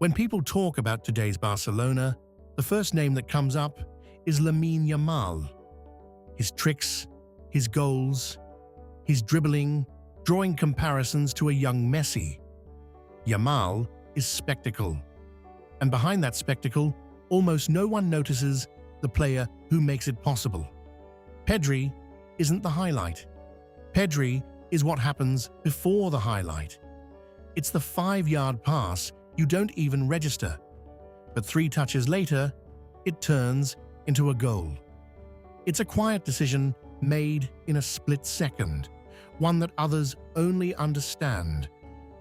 When people talk about today's Barcelona, the first name that comes up is Lamine Yamal. His tricks, his goals, his dribbling, drawing comparisons to a young Messi. Yamal is spectacle. And behind that spectacle, almost no one notices the player who makes it possible. Pedri isn't the highlight. Pedri is what happens before the highlight. It's the 5-yard pass you don't even register, but 3 touches later, it turns into a goal. It's a quiet decision made in a split second, one that others only understand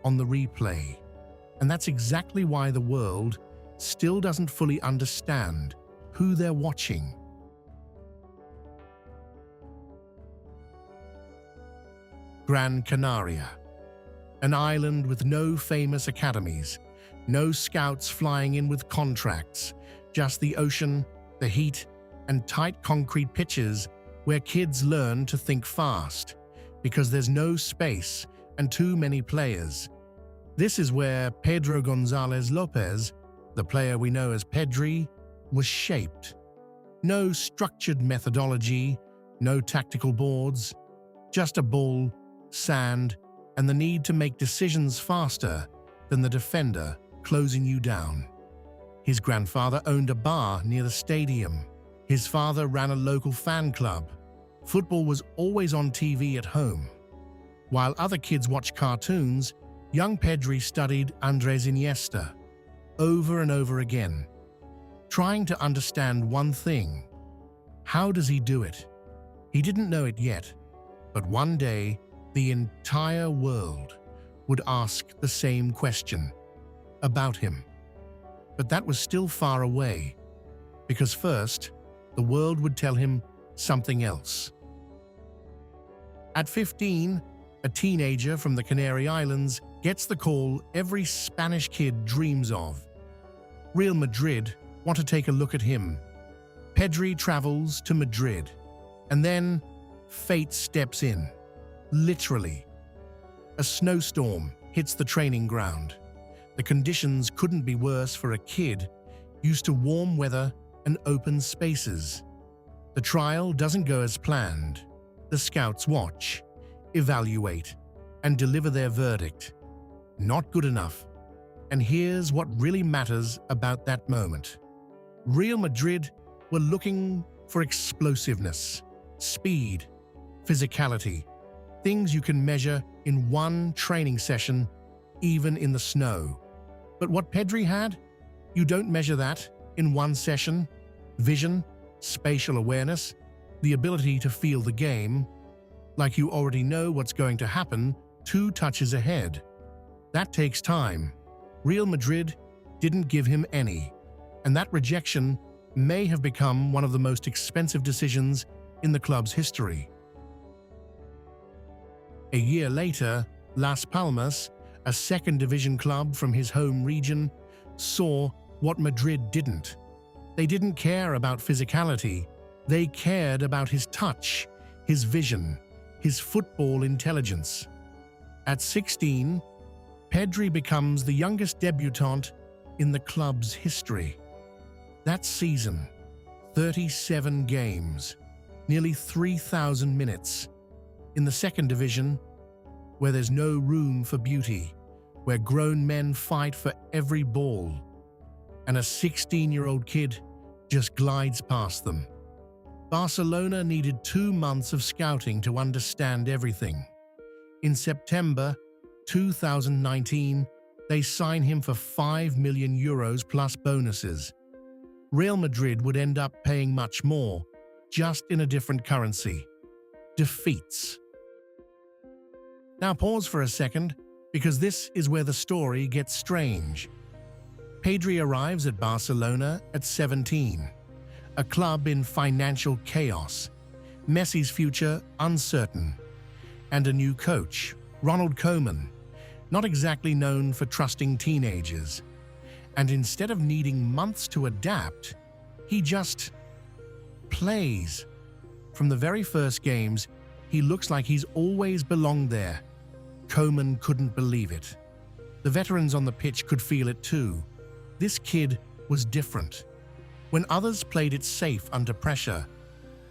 on the replay. And that's exactly why the world still doesn't fully understand who they're watching. Gran Canaria, an island with no famous academies, no scouts flying in with contracts, just the ocean, the heat, and tight concrete pitches where kids learn to think fast, because there's no space and too many players. This is where Pedro González López, the player we know as Pedri, was shaped. No structured methodology, no tactical boards, just a ball, sand, and the need to make decisions faster than the defender closing you down. His grandfather owned a bar near the stadium. His father ran a local fan club. Football was always on TV at home. While other kids watched cartoons, young Pedri studied Andres Iniesta over and over again, trying to understand one thing. How does he do it? He didn't know it yet, but one day, the entire world would ask the same question about him. But that was still far away, because first, the world would tell him something else. At 15, a teenager from the Canary Islands gets the call every Spanish kid dreams of. Real Madrid want to take a look at him. Pedri travels to Madrid, and then fate steps in. Literally. A snowstorm hits the training ground. The conditions couldn't be worse for a kid used to warm weather and open spaces. The trial doesn't go as planned. The scouts watch, evaluate, and deliver their verdict. Not good enough. And here's what really matters about that moment. Real Madrid were looking for explosiveness, speed, physicality, things you can measure in one training session, even in the snow. But what Pedri had? You don't measure that in one session. Vision, spatial awareness, the ability to feel the game, like you already know what's going to happen 2 touches ahead. That takes time. Real Madrid didn't give him any, and that rejection may have become one of the most expensive decisions in the club's history. A year later, Las Palmas, a second-division club from his home region, saw what Madrid didn't. They didn't care about physicality. They cared about his touch, his vision, his football intelligence. At 16, Pedri becomes the youngest debutant in the club's history. That season, 37 games, nearly 3,000 minutes. In the second division, where there's no room for beauty, where grown men fight for every ball, and a 16-year-old kid just glides past them. Barcelona needed 2 months of scouting to understand everything. In September 2019, they sign him for €5 million plus bonuses. Real Madrid would end up paying much more, just in a different currency. Defeats. Now pause for a second, because this is where the story gets strange. Pedri arrives at Barcelona at 17, a club in financial chaos, Messi's future uncertain, and a new coach, Ronald Koeman, not exactly known for trusting teenagers. And instead of needing months to adapt, he just plays. From the very first games, he looks like he's always belonged there. Koeman couldn't believe it. The veterans on the pitch could feel it too. This kid was different. When others played it safe under pressure,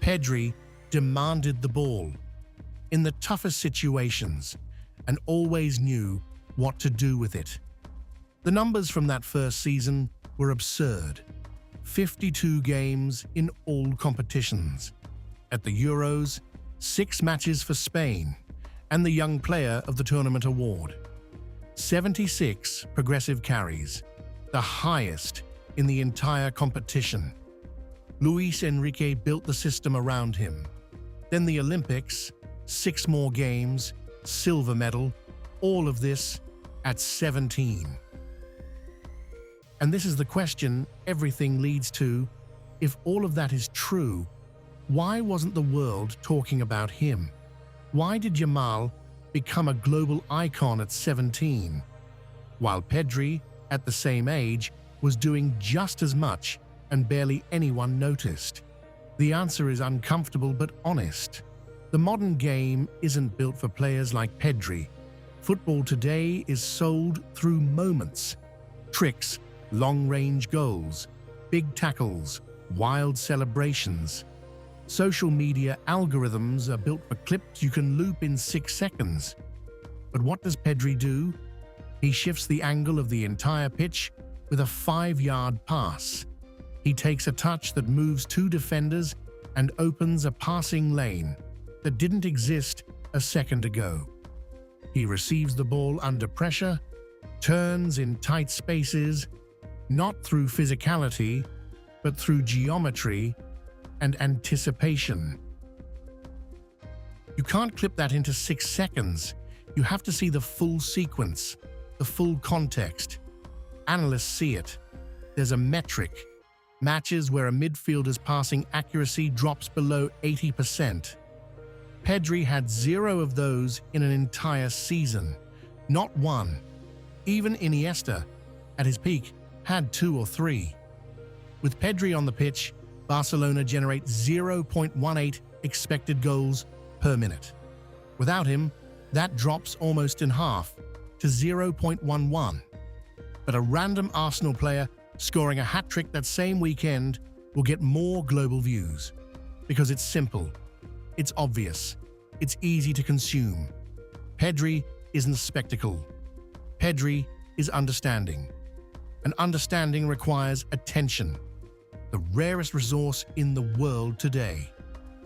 Pedri demanded the ball in the toughest situations and always knew what to do with it. The numbers from that first season were absurd. 52 games in all competitions. At the Euros, 6 matches for Spain, and the Young Player of the Tournament award. 76 progressive carries, the highest in the entire competition. Luis Enrique built the system around him. Then the Olympics, 6 more games, silver medal, all of this at 17. And this is the question everything leads to. If all of that is true, why wasn't the world talking about him? Why did Yamal become a global icon at 17, while Pedri, at the same age, was doing just as much and barely anyone noticed? The answer is uncomfortable but honest. The modern game isn't built for players like Pedri. Football today is sold through moments, tricks, long-range goals, big tackles, wild celebrations. Social media algorithms are built for clips you can loop in 6 seconds. But what does Pedri do? He shifts the angle of the entire pitch with a 5-yard pass. He takes a touch that moves 2 defenders and opens a passing lane that didn't exist a second ago. He receives the ball under pressure, turns in tight spaces, not through physicality, but through geometry and anticipation. You can't clip that into 6 seconds. You have to see the full sequence, the full context. Analysts see it. There's a metric. Matches where a midfielder's passing accuracy drops below 80%. Pedri had 0 of those in an entire season. Not 1. Even Iniesta, at his peak, had 2 or 3. With Pedri on the pitch, Barcelona generates 0.18 expected goals per minute. Without him, that drops almost in half to 0.11. But a random Arsenal player scoring a hat-trick that same weekend will get more global views. Because it's simple, it's obvious, it's easy to consume. Pedri isn't spectacle. Pedri is understanding. And understanding requires attention, the rarest resource in the world today.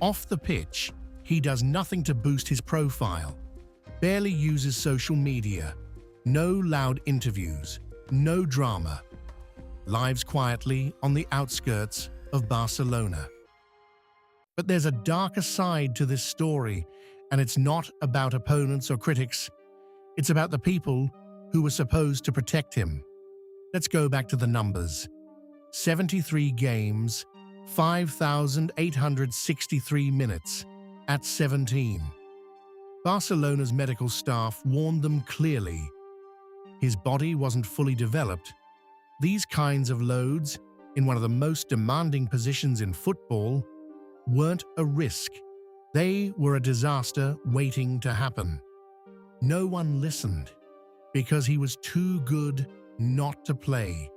Off the pitch, he does nothing to boost his profile, barely uses social media, no loud interviews, no drama. Lives quietly on the outskirts of Barcelona. But there's a darker side to this story, and it's not about opponents or critics. It's about the people who were supposed to protect him. Let's go back to the numbers. 73 games, 5,863 minutes at 17. Barcelona's medical staff warned them clearly. His body wasn't fully developed. These kinds of loads, in one of the most demanding positions in football, weren't a risk. They were a disaster waiting to happen. No one listened, because he was too good not to play,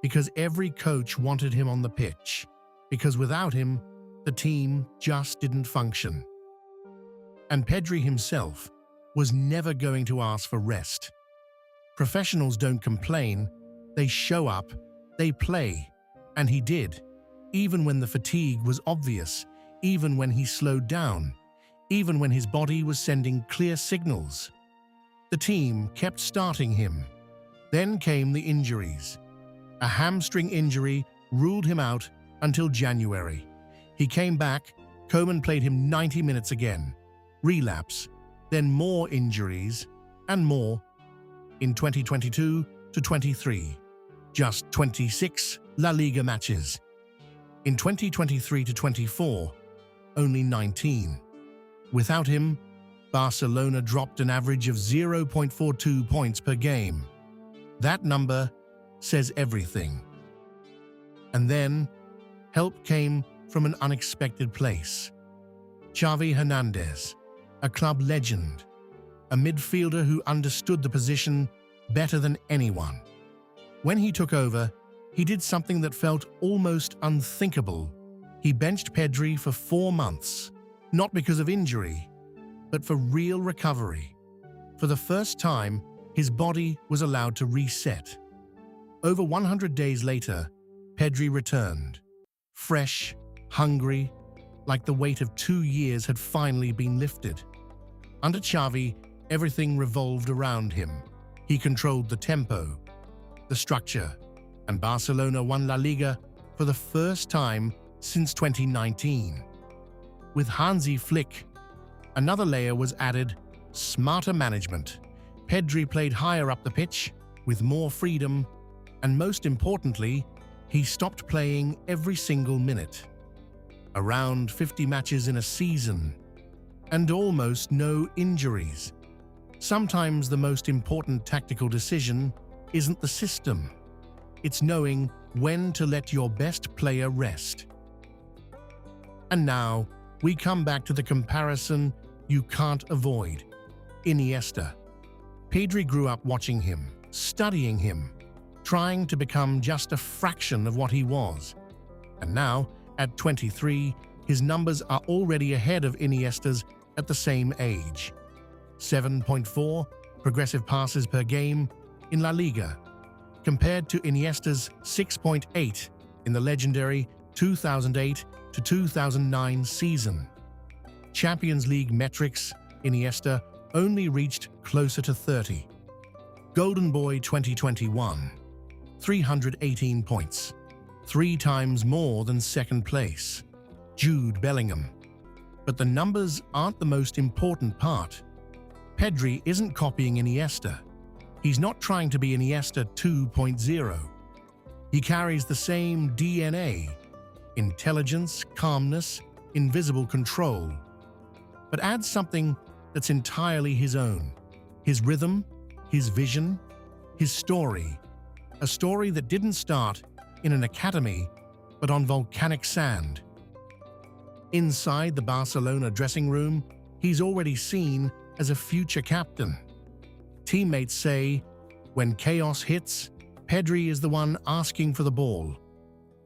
because every coach wanted him on the pitch, because without him, the team just didn't function. And Pedri himself was never going to ask for rest. Professionals don't complain, they show up, they play, and he did, even when the fatigue was obvious, even when he slowed down, even when his body was sending clear signals. The team kept starting him. Then came the injuries. A hamstring injury ruled him out until January. He came back, Koeman played him 90 minutes again. Relapse, then more injuries, and more. In 2022 to 23, just 26 La Liga matches. In 2023 to 24, only 19. Without him, Barcelona dropped an average of 0.42 points per game. That number says everything. And then, help came from an unexpected place. Xavi Hernandez, a club legend, a midfielder who understood the position better than anyone. When he took over, he did something that felt almost unthinkable. He benched Pedri for 4 months, not because of injury, but for real recovery. For the first time, his body was allowed to reset. Over 100 days later, Pedri returned, fresh, hungry, like the weight of 2 years had finally been lifted. Under Xavi, everything revolved around him. He controlled the tempo, the structure, and Barcelona won La Liga for the first time since 2019. With Hansi Flick, another layer was added: smarter management. Pedri played higher up the pitch, with more freedom, and most importantly, he stopped playing every single minute. Around 50 matches in a season, and almost no injuries. Sometimes the most important tactical decision isn't the system. It's knowing when to let your best player rest. And now, we come back to the comparison you can't avoid: Iniesta. Pedri grew up watching him, studying him, trying to become just a fraction of what he was. And now, at 23, his numbers are already ahead of Iniesta's at the same age. 7.4 progressive passes per game in La Liga, compared to Iniesta's 6.8 in the legendary 2008 to 2009 season. Champions League metrics, Iniesta only reached closer to 30. Golden Boy 2021, 318 points, 3 times more than second place, Jude Bellingham. But the numbers aren't the most important part. Pedri isn't copying Iniesta. He's not trying to be Iniesta 2.0. He carries the same DNA: intelligence, calmness, invisible control. But adds something that's entirely his own: his rhythm, his vision, his story. A story that didn't start in an academy, but on volcanic sand. Inside the Barcelona dressing room, he's already seen as a future captain. Teammates say, when chaos hits, Pedri is the one asking for the ball,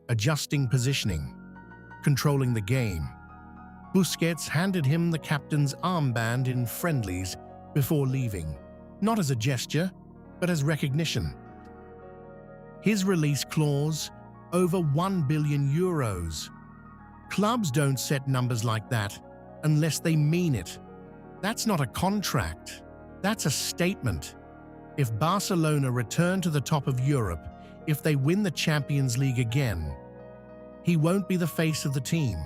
adjusting positioning, controlling the game. Busquets handed him the captain's armband in friendlies before leaving, not as a gesture, but as recognition. His release clause, over €1 billion. Clubs don't set numbers like that unless they mean it. That's not a contract. That's a statement. If Barcelona return to the top of Europe, if they win the Champions League again, he won't be the face of the team.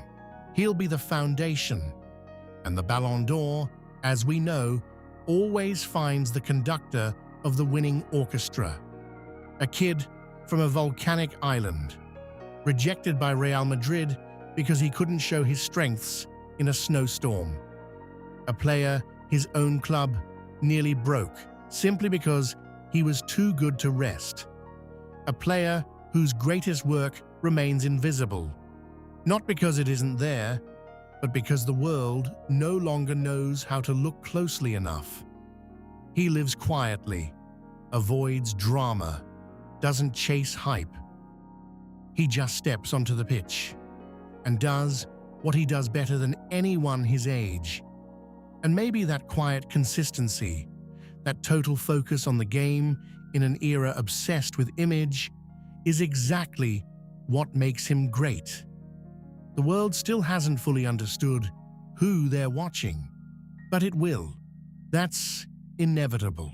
He'll be the foundation. And the Ballon d'Or, as we know, always finds the conductor of the winning orchestra. A kid from a volcanic island, rejected by Real Madrid because he couldn't show his strengths in a snowstorm. A player his own club nearly broke simply because he was too good to rest. A player whose greatest work remains invisible, not because it isn't there, but because the world no longer knows how to look closely enough. He lives quietly, avoids drama, doesn't chase hype. He just steps onto the pitch and does what he does better than anyone his age. And maybe that quiet consistency, that total focus on the game in an era obsessed with image, is exactly what makes him great. The world still hasn't fully understood who they're watching, but it will. That's inevitable.